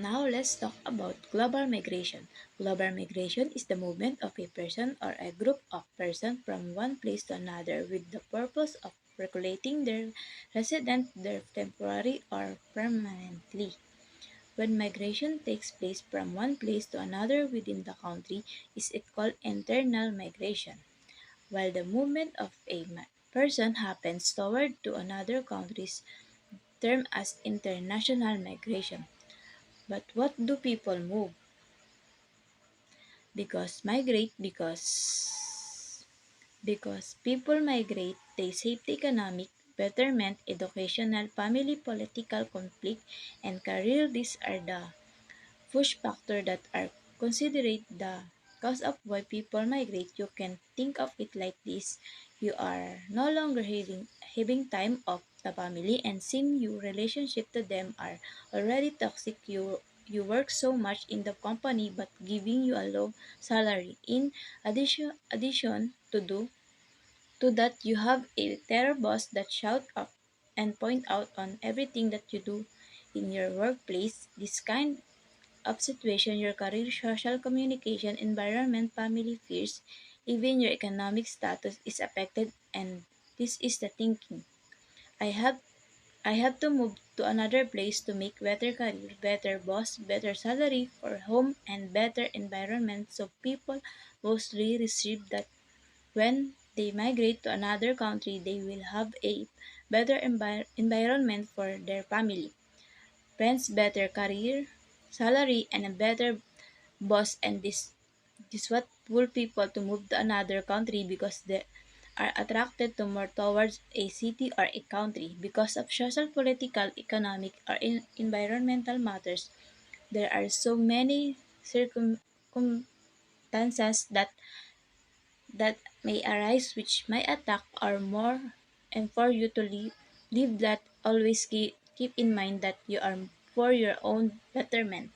Now let's talk about global migration. Global migration is the movement of a person or a group of persons from one place to another with the purpose of regulating their residence there temporarily or permanently. When migration takes place from one place to another within the country, is it called internal migration, while the movement of a person happens toward to another country's termed as international migration. But what do people move? Because people migrate, they seek economic betterment, educational, family, political conflict, and career. These are the push factors that are considered the cause of why people migrate. You can think of it like this: you are no longer having time off the family, and seeing your relationship to them are already toxic. You work so much in the company but giving you a low salary. In addition to that, you have a terror boss that shout up and point out on everything that you do in your workplace. This kind of situation, your career, social communication, environment, family fears, even your economic status is affected, and this is the thinking. I have I have to move to another place to make better career, better boss, better salary for home, and better environment, so people mostly receive that when they migrate to another country they will have a better environment for their family, friends, better career, salary, and a better boss, and this what pull people to move to another country because they are attracted to more towards a city or a country because of social, political, economic, or environmental matters. There are so many circumstances that may arise which may attack or more, and for you to live that always keep in mind that you are for your own betterment.